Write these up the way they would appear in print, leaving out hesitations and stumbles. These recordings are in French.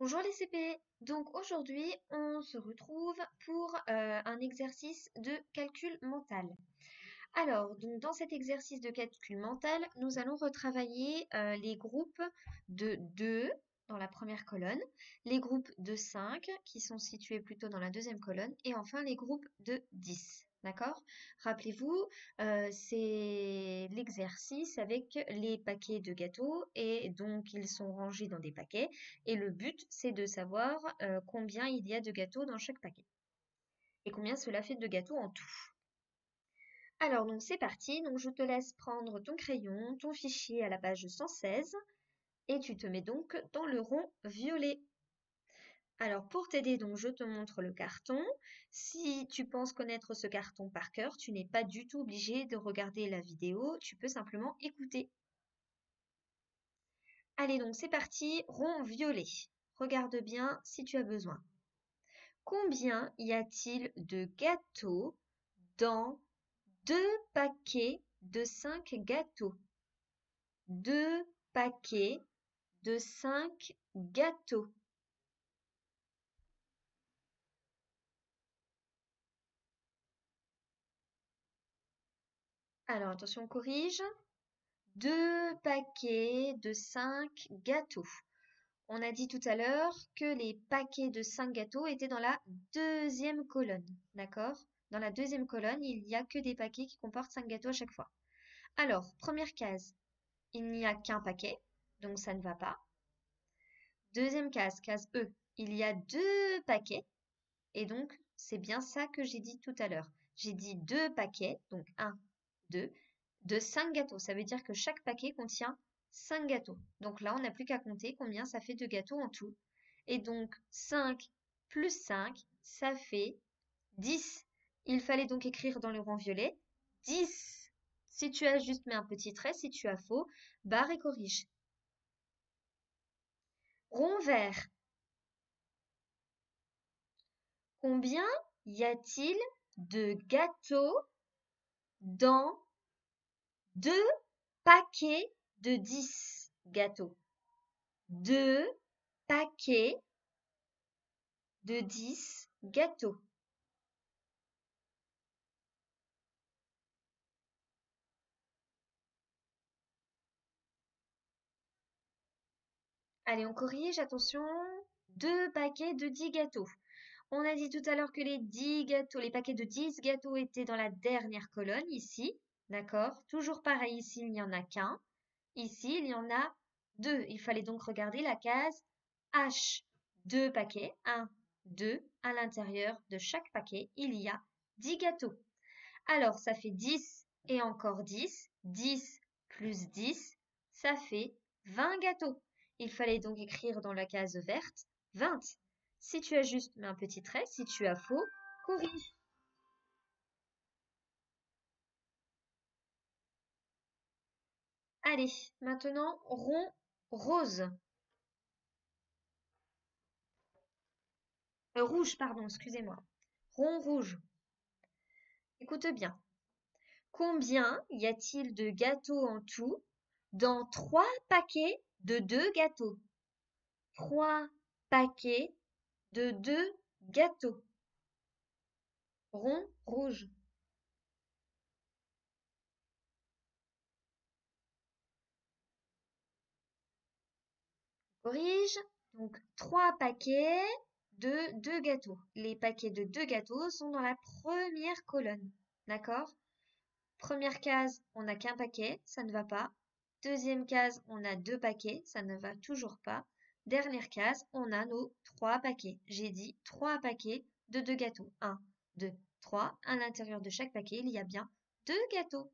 Bonjour les CP. Donc aujourd'hui, on se retrouve pour un exercice de calcul mental. Alors, donc dans cet exercice de calcul mental, nous allons retravailler les groupes de 2 dans la première colonne, les groupes de 5 qui sont situés plutôt dans la deuxième colonne, et enfin les groupes de 10. D'accord? Rappelez-vous, c'est l'exercice avec les paquets de gâteaux et donc ils sont rangés dans des paquets et le but c'est de savoir combien il y a de gâteaux dans chaque paquet et combien cela fait de gâteaux en tout. Alors donc c'est parti, donc je te laisse prendre ton crayon, ton fichier à la page 116 et tu te mets donc dans le rond violet. Alors pour t'aider donc je te montre le carton. Si tu penses connaître ce carton par cœur, tu n'es pas du tout obligé de regarder la vidéo, tu peux simplement écouter. Allez donc c'est parti, rond violet. Regarde bien si tu as besoin. Combien y a-t-il de gâteaux dans 2 paquets de 5 gâteaux? 2 paquets de 5 gâteaux. Alors attention, on corrige. 2 paquets de 5 gâteaux. On a dit tout à l'heure que les paquets de 5 gâteaux étaient dans la deuxième colonne. D'accord? Dans la deuxième colonne, il n'y a que des paquets qui comportent 5 gâteaux à chaque fois. Alors, première case, il n'y a qu'un paquet, donc ça ne va pas. Deuxième case, case E, il y a 2 paquets, et donc c'est bien ça que j'ai dit tout à l'heure. J'ai dit 2 paquets, donc 1, 2, de 5 gâteaux. Ça veut dire que chaque paquet contient 5 gâteaux. Donc là, on n'a plus qu'à compter combien ça fait de gâteaux en tout. Et donc 5 plus 5, ça fait 10. Il fallait donc écrire dans le rang violet 10. Si tu as juste mis un petit trait, si tu as faux, barre et corrige. Rond vert. Combien y a-t-il de gâteaux dans 2 paquets de 10 gâteaux? 2 paquets de 10 gâteaux. Allez, on corrige, attention. 2 paquets de 10 gâteaux. On a dit tout à l'heure que les 10 gâteaux, les paquets de 10 gâteaux étaient dans la dernière colonne, ici. D'accord? Toujours pareil, ici, il n'y en a qu'un. Ici, il y en a 2. Il fallait donc regarder la case H. 2 paquets, 1, 2. À l'intérieur de chaque paquet, il y a 10 gâteaux. Alors, ça fait 10 et encore 10. 10 plus 10, ça fait 20 gâteaux. Il fallait donc écrire dans la case verte 20. Si tu as juste mis un petit trait, si tu as faux, corrige. Allez, maintenant rond rose. Rouge, pardon, excusez-moi. Rond rouge. Écoute bien. Combien y a-t-il de gâteaux en tout dans 3 paquets de 2 gâteaux? 3 paquets de 2 gâteaux. Rond rouge. Corrige. Donc 3 paquets de 2 gâteaux. Les paquets de 2 gâteaux sont dans la première colonne. D'accord? Première case, on n'a qu'un paquet, ça ne va pas. Deuxième case, on a 2 paquets, ça ne va toujours pas. Dernière case, on a nos 3 paquets. J'ai dit 3 paquets de 2 gâteaux. 1, 2, 3. À l'intérieur de chaque paquet, il y a bien 2 gâteaux.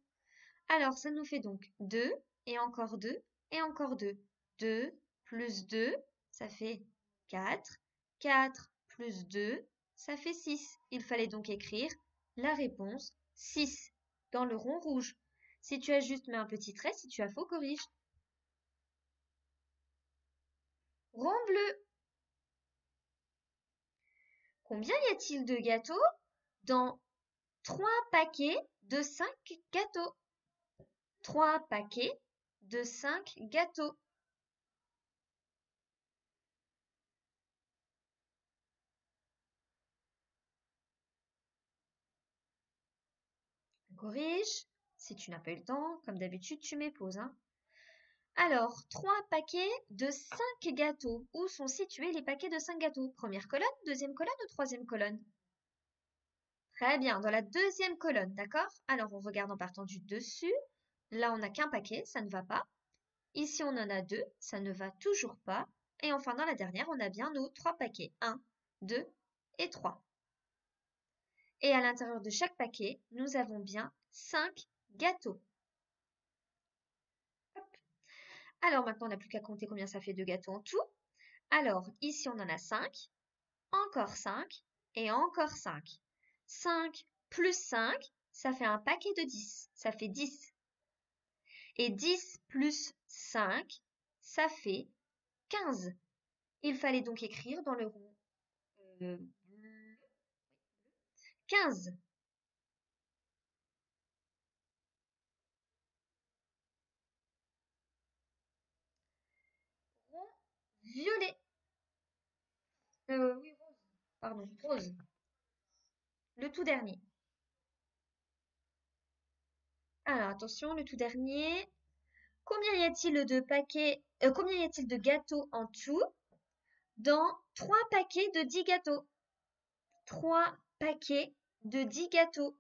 Alors, ça nous fait donc 2 et encore 2 et encore 2. 2 plus 2, ça fait 4. 4 plus 2, ça fait 6. Il fallait donc écrire la réponse 6 dans le rond rouge. Si tu as juste mis un petit trait, si tu as faux, corrige. Rond bleu. Combien y a-t-il de gâteaux dans 3 paquets de 5 gâteaux? 3 paquets de 5 gâteaux. corrige. Si tu n'as pas eu le temps, comme d'habitude, tu mets pause, hein. Alors, 3 paquets de 5 gâteaux. Où sont situés les paquets de 5 gâteaux? Première colonne, deuxième colonne ou troisième colonne? Très bien, dans la deuxième colonne, d'accord? Alors, on regarde en partant du dessus. Là, on n'a qu'un paquet, ça ne va pas. Ici, on en a 2, ça ne va toujours pas. Et enfin, dans la dernière, on a bien nos 3 paquets. 1, 2 et 3. Et à l'intérieur de chaque paquet, nous avons bien 5 gâteaux. Hop. Alors maintenant, on n'a plus qu'à compter combien ça fait de gâteaux en tout. Alors, ici, on en a 5, encore 5 et encore 5. 5 plus 5, ça fait un paquet de 10. Ça fait 10. Et 10 plus 5, ça fait 15. Il fallait donc écrire dans le rond bleu 15. Rond violet. Oui, rose. Pardon, rose. Le tout dernier. Alors attention, le tout dernier. Combien y a-t-il de paquets, combien y a-t-il de gâteaux en tout dans 3 paquets de 10 gâteaux? 3 paquets de 10 gâteaux.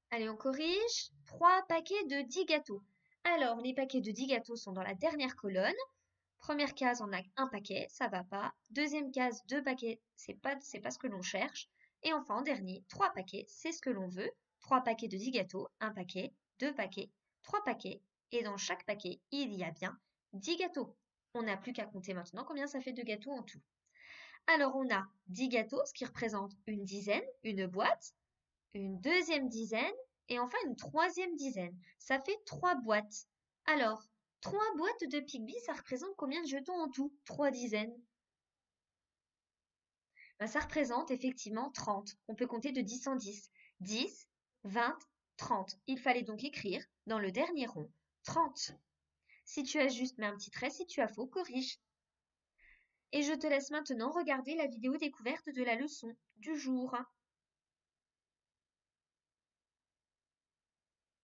Allez, on corrige. 3 paquets de 10 gâteaux. Alors, les paquets de 10 gâteaux sont dans la dernière colonne. Première case, on a un paquet, ça va pas. Deuxième case, 2 paquets, c'est pas ce que l'on cherche. Et enfin, en dernier, 3 paquets, c'est ce que l'on veut. 3 paquets de 10 gâteaux, un paquet, 2 paquets, 3 paquets. Et dans chaque paquet, il y a bien 10 gâteaux. On n'a plus qu'à compter maintenant combien ça fait de gâteaux en tout. Alors, on a 10 gâteaux, ce qui représente une dizaine, une boîte, une deuxième dizaine et enfin une troisième dizaine. Ça fait 3 boîtes. Alors, 3 boîtes de Pigby, ça représente combien de jetons en tout? 3 dizaines. Ben, ça représente effectivement 30. On peut compter de 10 en 10. 10, 20, 30. Il fallait donc écrire dans le dernier rond 30. Si tu as juste, mets un petit trait. Si tu as faux, corrige. Et je te laisse maintenant regarder la vidéo découverte de la leçon du jour.